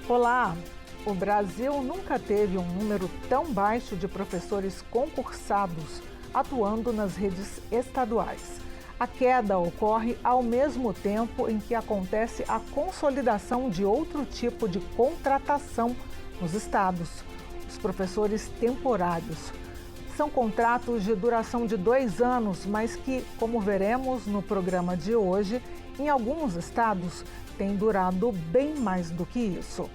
Olá! O Brasil nunca teve um número tão baixo de professores concursados atuando nas redes estaduais. A queda ocorre ao mesmo tempo em que acontece a consolidação de outro tipo de contratação nos estados, os professores temporários. São contratos de duração de 2 anos, mas que, como veremos no programa de hoje, em alguns estados têm durado bem mais do que isso.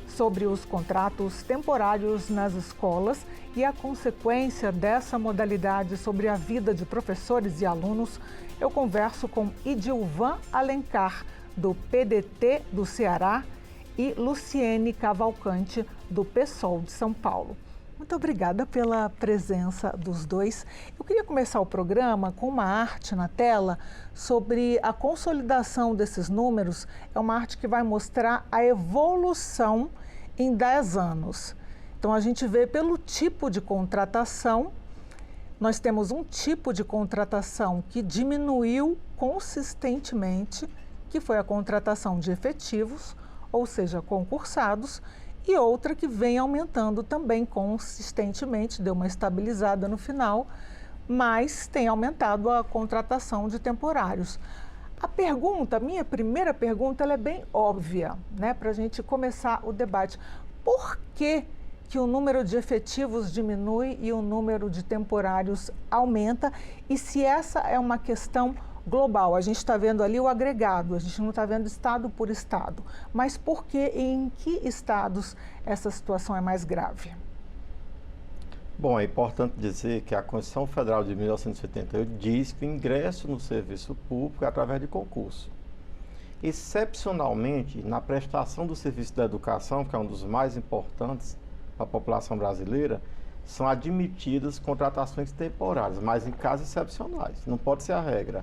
Sobre os contratos temporários nas escolas e a consequência dessa modalidade sobre a vida de professores e alunos, eu converso com Idilvan Alencar, do PDT do Ceará, e Luciene Cavalcante, do PSOL de São Paulo. Muito obrigada pela presença dos dois. Eu queria começar o programa com uma arte na tela sobre a consolidação desses números. É uma arte que vai mostrar a evolução em 10 anos. Então, a gente vê pelo tipo de contratação, nós temos um tipo de contratação que diminuiu consistentemente, que foi a contratação de efetivos, ou seja, concursados, e outra que vem aumentando também consistentemente, deu uma estabilizada no final, mas tem aumentado a contratação de temporários. Minha primeira pergunta, ela é bem óbvia, né, para a gente começar o debate. Por que o número de efetivos diminui e o número de temporários aumenta? E se essa é uma questão global, a gente está vendo ali o agregado, a gente não está vendo estado por estado. Mas por que e em que estados essa situação é mais grave? Bom, é importante dizer que a Constituição Federal de 1988 diz que o ingresso no serviço público é através de concurso. Excepcionalmente, na prestação do serviço da educação, que é um dos mais importantes para a população brasileira, são admitidas contratações temporárias, mas em casos excepcionais. Não pode ser a regra.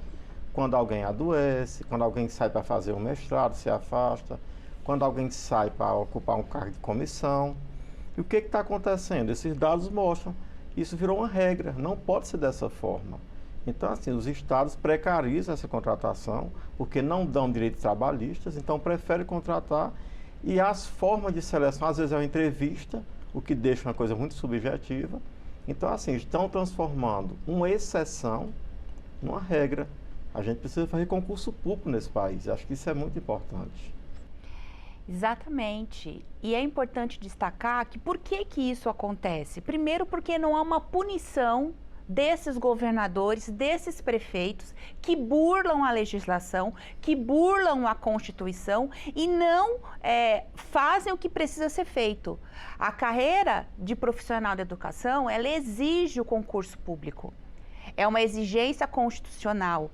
Quando alguém adoece, quando alguém sai para fazer um mestrado, se afasta, quando alguém sai para ocupar um cargo de comissão. E o que está acontecendo? Esses dados mostram que isso virou uma regra, não pode ser dessa forma. Então, assim, os estados precarizam essa contratação, porque não dão direitos trabalhistas, então preferem contratar, e as formas de seleção, às vezes é uma entrevista, o que deixa uma coisa muito subjetiva. Então, assim, estão transformando uma exceção numa regra. A gente precisa fazer concurso público nesse país, acho que isso é muito importante. Exatamente. E é importante destacar que por que isso acontece? Primeiro, porque não há uma punição desses governadores, desses prefeitos que burlam a legislação, que burlam a Constituição e não fazem o que precisa ser feito. A carreira de profissional da educação, ela exige o concurso público. É uma exigência constitucional.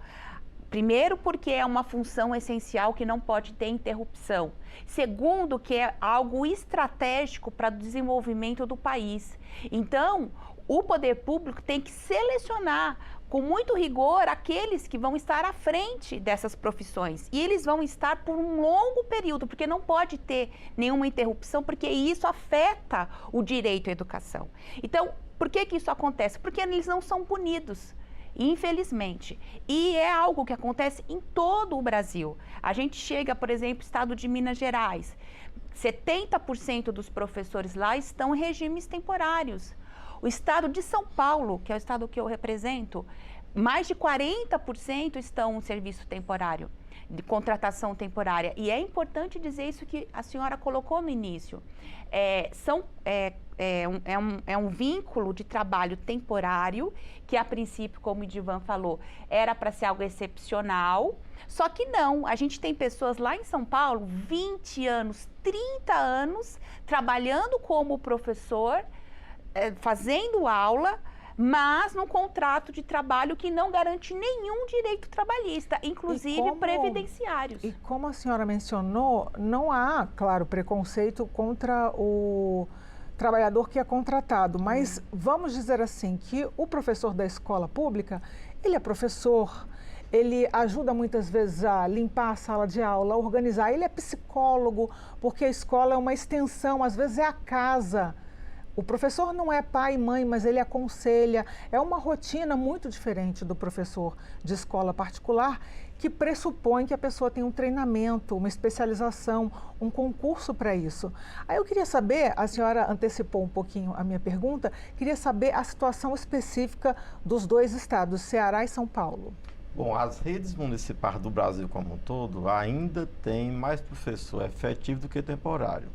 Primeiro, porque é uma função essencial que não pode ter interrupção. Segundo, que é algo estratégico para o desenvolvimento do país. Então, o poder público tem que selecionar com muito rigor aqueles que vão estar à frente dessas profissões. E eles vão estar por um longo período, porque não pode ter nenhuma interrupção, porque isso afeta o direito à educação. Então, por que isso acontece? Porque eles não são punidos. Infelizmente. E é algo que acontece em todo o Brasil. A gente chega, por exemplo, estado de Minas Gerais. 70% dos professores lá estão em regimes temporários. O estado de São Paulo, que é o estado que eu represento, mais de 40% estão em serviço temporário, de contratação temporária. E é importante dizer isso que a senhora colocou no início. É um vínculo de trabalho temporário, que a princípio, como o Idilvan falou, era para ser algo excepcional, só que não. A gente tem pessoas lá em São Paulo, 20 anos, 30 anos, trabalhando como professor, fazendo aula, mas num contrato de trabalho que não garante nenhum direito trabalhista, inclusive previdenciários. E como a senhora mencionou, não há, claro, preconceito contra o trabalhador que é contratado, mas vamos dizer assim, que o professor da escola pública, ele é professor, ele ajuda muitas vezes a limpar a sala de aula, a organizar, ele é psicólogo, porque a escola é uma extensão, às vezes é a casa O professor não é pai e mãe, mas ele aconselha. É uma rotina muito diferente do professor de escola particular, que pressupõe que a pessoa tem um treinamento, uma especialização, um concurso para isso. Aí eu queria saber, a senhora antecipou um pouquinho a minha pergunta, queria saber a situação específica dos dois estados, Ceará e São Paulo. Bom, as redes municipais do Brasil como um todo ainda têm mais professor efetivo do que temporário.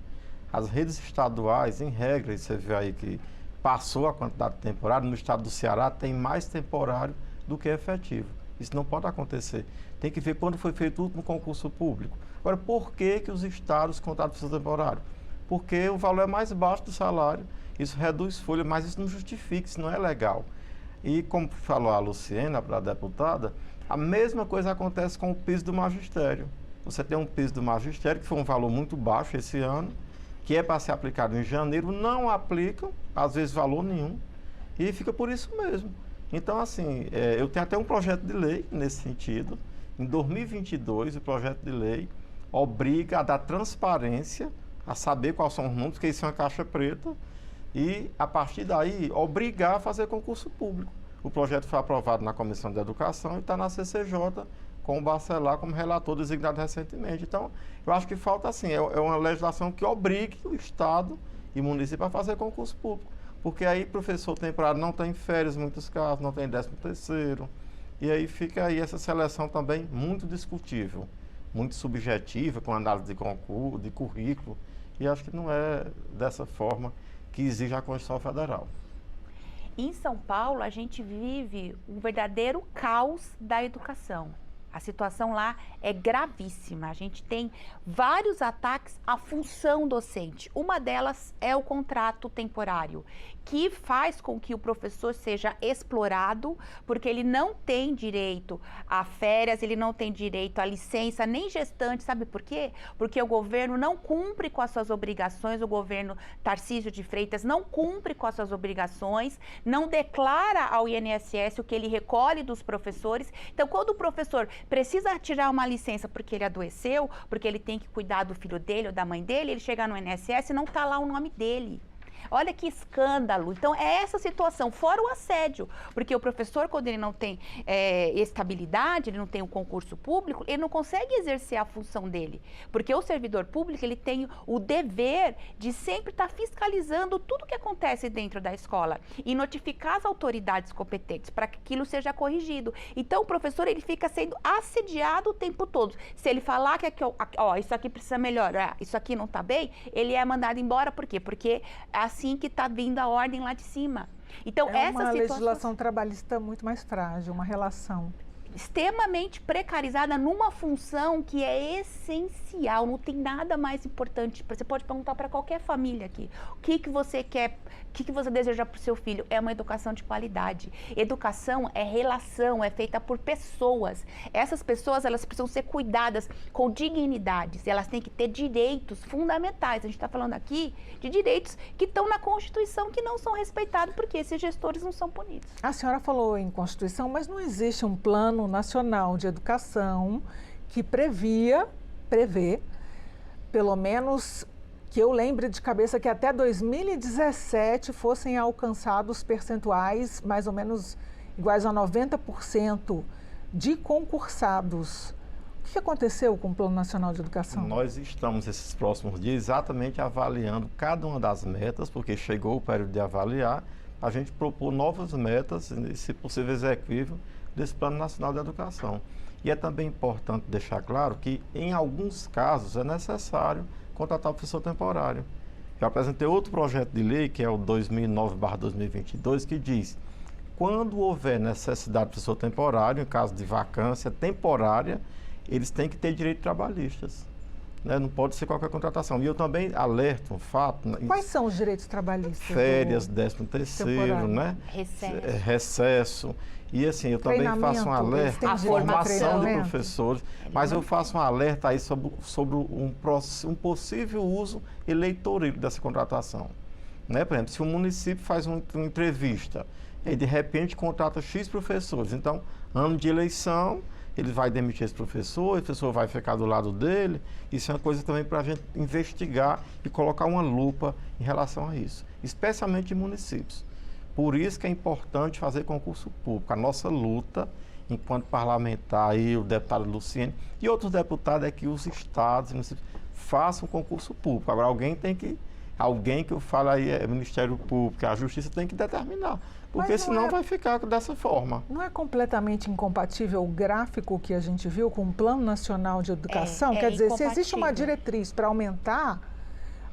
As redes estaduais, em regra, você vê aí que passou a quantidade de temporário, no estado do Ceará tem mais temporário do que efetivo. Isso não pode acontecer. Tem que ver quando foi feito o último concurso público. Agora, por que os estados contratam professor temporário? Porque o valor é mais baixo do salário, isso reduz folha, mas isso não justifica, isso não é legal. E como falou a Luciana, para a deputada, a mesma coisa acontece com o piso do magistério. Você tem um piso do magistério, que foi um valor muito baixo esse ano, que é para ser aplicado em janeiro, não aplicam, às vezes valor nenhum, e fica por isso mesmo. Então, assim, eu tenho até um projeto de lei nesse sentido. Em 2022, o projeto de lei obriga a dar transparência, a saber quais são os números, porque isso é uma caixa preta, e, a partir daí, obrigar a fazer concurso público. O projeto foi aprovado na Comissão de Educação e está na CCJ, com o Bacelar como relator designado recentemente. Então, eu acho que falta, assim, é uma legislação que obrigue o Estado e o município a fazer concurso público. Porque aí professor temporário não tem férias, em muitos casos, não tem 13º. E aí fica aí essa seleção também muito discutível, muito subjetiva, com análise de concurso, de currículo. E acho que não é dessa forma que exige a Constituição Federal. Em São Paulo, a gente vive um verdadeiro caos da educação. A situação lá é gravíssima. A gente tem vários ataques à função docente. Uma delas é o contrato temporário, que faz com que o professor seja explorado, porque ele não tem direito a férias, ele não tem direito a licença, nem gestante. Sabe por quê? Porque o governo não cumpre com as suas obrigações, o governo Tarcísio de Freitas não cumpre com as suas obrigações, não declara ao INSS o que ele recolhe dos professores. Então, quando o professor precisa tirar uma licença porque ele adoeceu, porque ele tem que cuidar do filho dele ou da mãe dele, ele chega no INSS e não está lá o nome dele. Olha que escândalo. Então, é essa situação, fora o assédio, porque o professor, quando ele não tem estabilidade, ele não tem um concurso público, ele não consegue exercer a função dele, porque o servidor público, ele tem o dever de sempre estar fiscalizando tudo que acontece dentro da escola e notificar as autoridades competentes para que aquilo seja corrigido. Então, o professor, ele fica sendo assediado o tempo todo. Se ele falar que aqui, isso aqui precisa melhorar, isso aqui não está bem, ele é mandado embora. Por quê? Porque assim que está vindo a ordem lá de cima. Então, é uma legislação trabalhista muito mais frágil, uma relação extremamente precarizada numa função que é essencial, não tem nada mais importante. Você pode perguntar para qualquer família aqui, o que você quer, o que você deseja para o seu filho? É uma educação de qualidade. Educação é relação, é feita por pessoas. Essas pessoas, elas precisam ser cuidadas com dignidade, elas têm que ter direitos fundamentais. A gente está falando aqui de direitos que estão na Constituição, que não são respeitados, porque esses gestores não são punidos. A senhora falou em Constituição, mas não existe um plano nacional de educação que prevê, pelo menos que eu lembre de cabeça, que até 2017 fossem alcançados percentuais mais ou menos iguais a 90% de concursados. O que aconteceu com o Plano Nacional de Educação? Nós estamos, esses próximos dias, exatamente avaliando cada uma das metas, porque chegou o período de avaliar, a gente propor novas metas, se possível execuível, desse Plano Nacional de Educação. E é também importante deixar claro que, em alguns casos, é necessário contratar o professor temporário. Eu apresentei outro projeto de lei, que é o 2009/2022, que diz: quando houver necessidade de professor temporário, em caso de vacância temporária, eles têm que ter direitos trabalhistas. Né? Não pode ser qualquer contratação. E eu também alerto um fato... Quais são os direitos trabalhistas? Férias, 13º, né? Recesso. E assim, eu também faço um alerta, a formação de professores, mas eu faço um alerta aí sobre um possível uso eleitoreiro dessa contratação. Né? Por exemplo, se o município faz uma entrevista e de repente contrata X professores, então, ano de eleição, ele vai demitir esse professor, o professor vai ficar do lado dele. Isso é uma coisa também para a gente investigar e colocar uma lupa em relação a isso, especialmente em municípios. Por isso que é importante fazer concurso público. A nossa luta, enquanto parlamentar, aí, o deputado Luciene e outros deputados, é que os estados e municípios façam concurso público. Agora, alguém que eu falo aí é o Ministério Público, a Justiça tem que determinar. Porque senão vai ficar dessa forma. Não é completamente incompatível o gráfico que a gente viu com o Plano Nacional de Educação? Quer dizer, se existe uma diretriz para aumentar,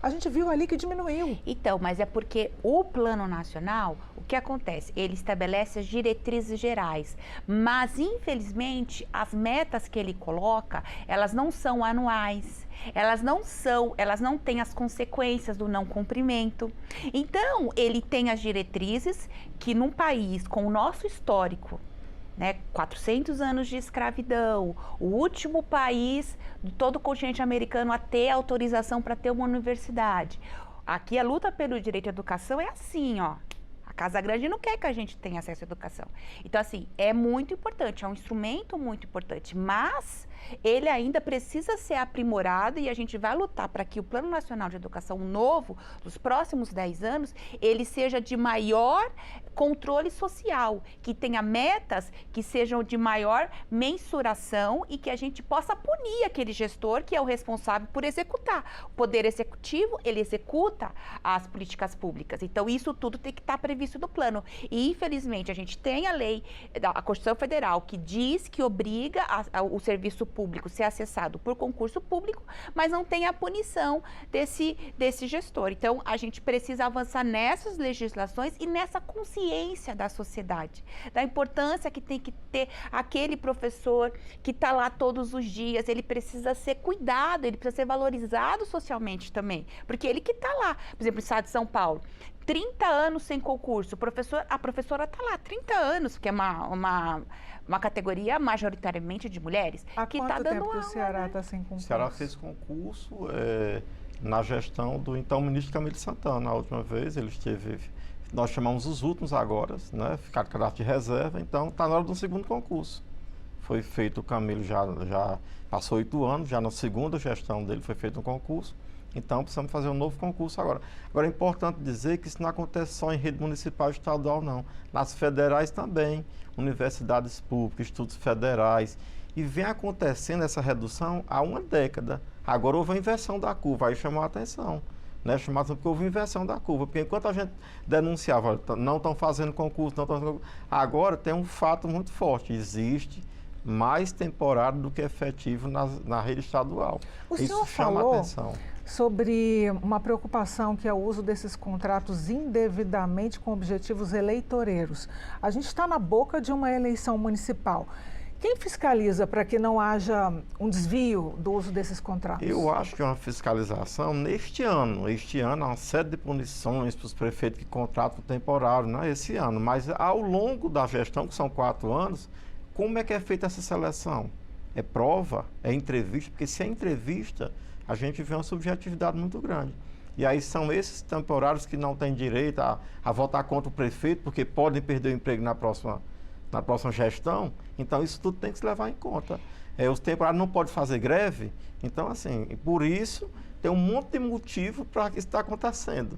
a gente viu ali que diminuiu. Então, mas é porque o Plano Nacional, o que acontece? Ele estabelece as diretrizes gerais, mas infelizmente as metas que ele coloca, elas não são anuais. Elas não têm as consequências do não cumprimento. Então, ele tem as diretrizes que num país com o nosso histórico, né, 400 anos de escravidão, o último país de todo o continente americano a ter autorização para ter uma universidade. Aqui a luta pelo direito à educação é assim, ó. A Casa Grande não quer que a gente tenha acesso à educação. Então, assim, é muito importante, é um instrumento muito importante, mas ele ainda precisa ser aprimorado e a gente vai lutar para que o Plano Nacional de Educação novo, dos próximos 10 anos, ele seja de maior controle social, que tenha metas que sejam de maior mensuração e que a gente possa punir aquele gestor que é o responsável por executar. O Poder Executivo, ele executa as políticas públicas. Então, isso tudo tem que estar previsto no plano. E, infelizmente, a gente tem a lei, a Constituição Federal, que diz que obriga o serviço público ser acessado por concurso público, mas não tem a punição desse gestor. Então, a gente precisa avançar nessas legislações e nessa consciência da sociedade, da importância que tem que ter aquele professor que está lá todos os dias. Ele precisa ser cuidado, ele precisa ser valorizado socialmente também, porque ele que está lá. Por exemplo, no estado de São Paulo, 30 anos sem concurso, a professora está lá 30 anos, que é uma categoria majoritariamente de mulheres. Há que quanto tá dando tempo que o aula, Ceará né? está sem concurso? O Ceará fez concurso na gestão do então ministro Camilo Santana. A última vez ele esteve, nós chamamos os últimos agora, né? Ficaram cadastro de reserva, então está na hora do segundo concurso. Foi feito, o Camilo já passou 8 anos, já na segunda gestão dele foi feito um concurso, então precisamos fazer um novo concurso agora. Agora é importante dizer que isso não acontece só em rede municipal e estadual, não. Nas federais também, universidades públicas, institutos federais, e vem acontecendo essa redução há uma década. Agora houve a inversão da curva, aí chamou a atenção. Né, porque houve inversão da curva, porque enquanto a gente denunciava, não estão fazendo concurso, agora tem um fato muito forte, existe mais temporário do que efetivo na rede estadual. Isso chama a atenção. Sobre uma preocupação que é o uso desses contratos indevidamente com objetivos eleitoreiros. A gente está na boca de uma eleição municipal. Quem fiscaliza para que não haja um desvio do uso desses contratos? Eu acho que é uma fiscalização neste ano. Este ano há uma série de punições para os prefeitos que contratam temporário, não é esse ano. Mas ao longo da gestão, que são 4 anos, como é que é feita essa seleção? É prova? É entrevista? Porque se é entrevista, a gente vê uma subjetividade muito grande. E aí são esses temporários que não têm direito a votar contra o prefeito, porque podem perder o emprego na próxima gestão. Então, isso tudo tem que se levar em conta. Os temporários não podem fazer greve. Então, assim, por isso, tem um monte de motivo para que isso está acontecendo.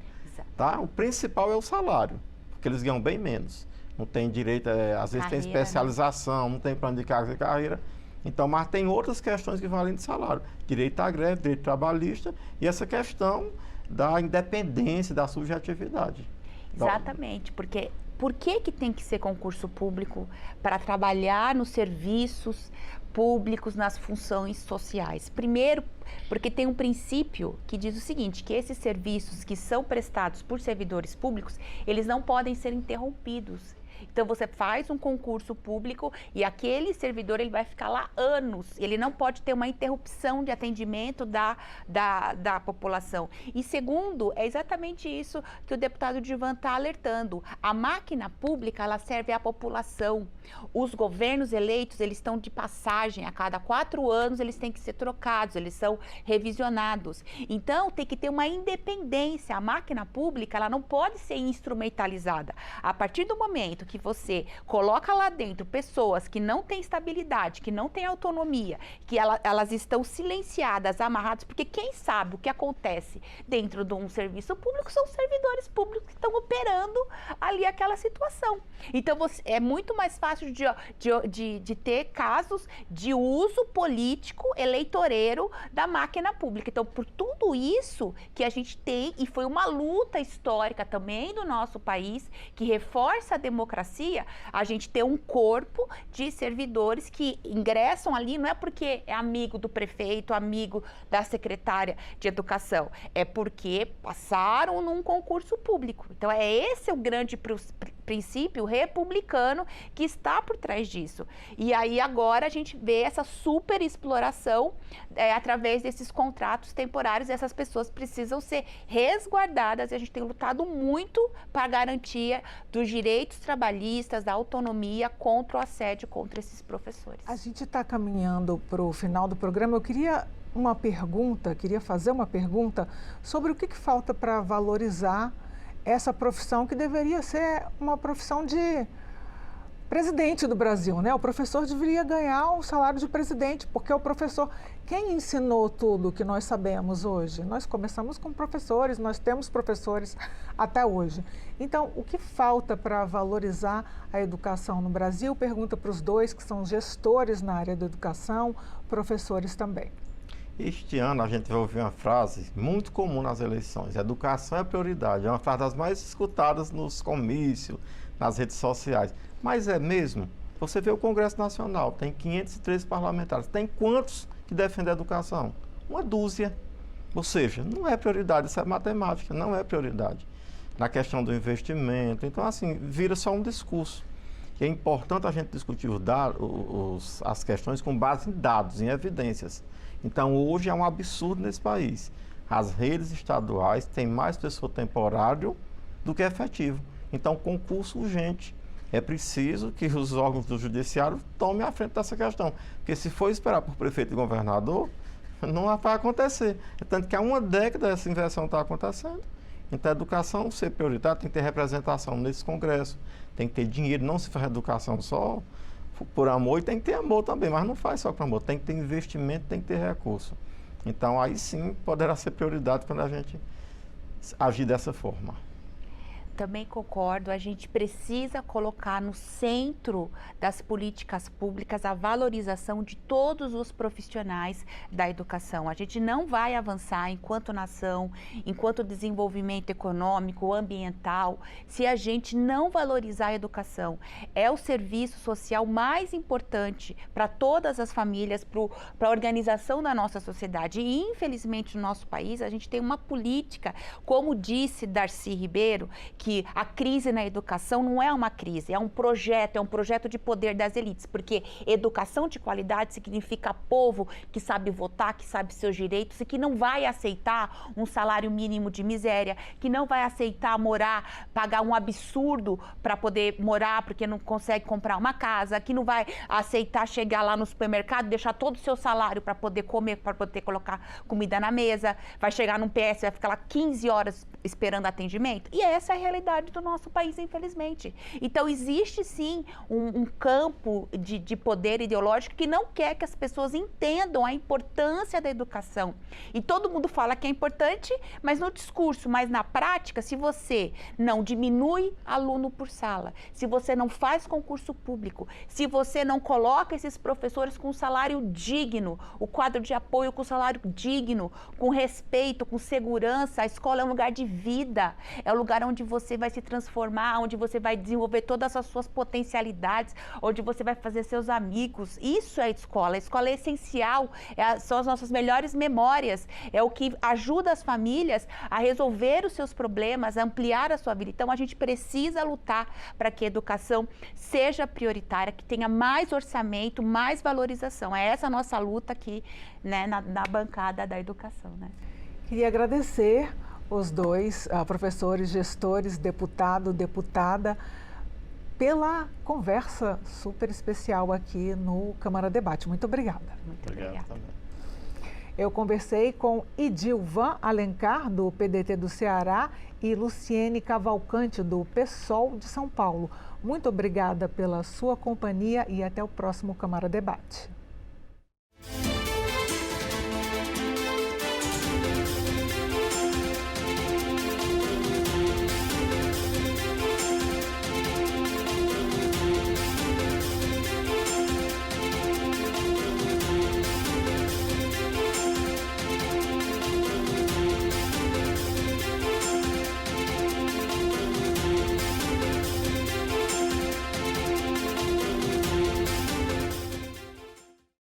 Tá? O principal é o salário, porque eles ganham bem menos. Não tem direito, às vezes tem especialização, não tem plano de carreira. Então, mas tem outras questões que vão além de salário. Direito à greve, direito trabalhista e essa questão da independência, da subjetividade. Exatamente, porque por que tem que ser concurso público? Para trabalhar nos serviços públicos, nas funções sociais. Primeiro, porque tem um princípio que diz o seguinte, que esses serviços que são prestados por servidores públicos, eles não podem ser interrompidos. Então, você faz um concurso público e aquele servidor ele vai ficar lá anos. Ele não pode ter uma interrupção de atendimento da população. E segundo, é exatamente isso que o deputado Divan está alertando. A máquina pública, ela serve à população. Os governos eleitos, eles estão de passagem. A cada 4 anos, eles têm que ser trocados, eles são revisionados. Então, tem que ter uma independência. A máquina pública, ela não pode ser instrumentalizada. A partir do momento que você coloca lá dentro pessoas que não têm estabilidade, que não têm autonomia, que elas estão silenciadas, amarradas, porque quem sabe o que acontece dentro de um serviço público são servidores públicos que estão operando ali aquela situação. Então, é muito mais fácil de ter casos de uso político, eleitoreiro da máquina pública. Então, por tudo isso que a gente tem, e foi uma luta histórica também do nosso país, que reforça a democracia, a gente ter um corpo de servidores que ingressam ali, não é porque é amigo do prefeito, amigo da secretária de educação, é porque passaram num concurso público. Então, esse é o grande princípio republicano que está por trás disso. E aí agora a gente vê essa super exploração através desses contratos temporários, e essas pessoas precisam ser resguardadas, e a gente tem lutado muito para a garantia dos direitos trabalhistas, da autonomia contra o assédio contra esses professores. A gente está caminhando para o final do programa. Eu queria fazer uma pergunta sobre o que falta para valorizar essa profissão, que deveria ser uma profissão de presidente do Brasil, né? O professor deveria ganhar um salário de presidente, porque o professor, quem ensinou tudo que nós sabemos hoje? Nós começamos com professores, nós temos professores até hoje. Então, o que falta para valorizar a educação no Brasil? Pergunta para os dois que são gestores na área da educação, professores também. Este ano a gente vai ouvir uma frase muito comum nas eleições: educação é prioridade. É uma frase das mais escutadas nos comícios, nas redes sociais. Mas é mesmo? Você vê o Congresso Nacional, tem 513 parlamentares. Tem quantos que defendem a educação? Uma dúzia. Ou seja, não é prioridade, isso é matemática, não é prioridade. Na questão do investimento, então assim, vira só um discurso. E é importante a gente discutir as questões com base em dados, em evidências. Então, hoje é um absurdo nesse país. As redes estaduais têm mais pessoal temporário do que efetivo. Então, concurso urgente. É preciso que os órgãos do judiciário tomem a frente dessa questão. Porque se for esperar por prefeito e governador, não vai acontecer. Tanto que há uma década essa inversão está acontecendo. Então, a educação ser prioritária, tem que ter representação nesse congresso, tem que ter dinheiro, não se faz educação só por amor, e tem que ter amor também, mas não faz só por amor, tem que ter investimento, tem que ter recurso. Então, aí sim, poderá ser prioridade quando a gente agir dessa forma. Também concordo, a gente precisa colocar no centro das políticas públicas a valorização de todos os profissionais da educação. A gente não vai avançar enquanto nação, enquanto desenvolvimento econômico, ambiental, se a gente não valorizar a educação. É o serviço social mais importante para todas as famílias, para a organização da nossa sociedade. E, infelizmente, no nosso país, a gente tem uma política, como disse Darcy Ribeiro, que a crise na educação não é uma crise, é um projeto de poder das elites, porque educação de qualidade significa povo que sabe votar, que sabe seus direitos e que não vai aceitar um salário mínimo de miséria, que não vai aceitar pagar um absurdo para poder morar porque não consegue comprar uma casa, que não vai aceitar chegar lá no supermercado, deixar todo o seu salário para poder comer, para poder colocar comida na mesa, vai chegar num PS, vai ficar lá 15 horas esperando atendimento. E essa é a realidade do nosso país, infelizmente. Então, existe sim um campo de poder ideológico que não quer que as pessoas entendam a importância da educação. E todo mundo fala que é importante, mas no discurso, mas na prática, se você não diminui aluno por sala, se você não faz concurso público, se você não coloca esses professores com salário digno, o quadro de apoio com salário digno, com respeito, com segurança, a escola é um lugar de vida, é um lugar onde você vai se transformar, onde você vai desenvolver todas as suas potencialidades, onde você vai fazer seus amigos. Isso é a escola é essencial, são as nossas melhores memórias, é o que ajuda as famílias a resolver os seus problemas, a ampliar a sua vida. Então, a gente precisa lutar para que a educação seja prioritária, que tenha mais orçamento, mais valorização. É essa a nossa luta aqui, né, na bancada da educação, né? Queria agradecer os dois, professores, gestores, deputado, deputada, pela conversa super especial aqui no Câmara Debate. Muito obrigada. Muito obrigada. Eu conversei com Idilvan Alencar, do PDT do Ceará, e Luciene Cavalcante, do PSOL de São Paulo. Muito obrigada pela sua companhia e até o próximo Câmara Debate.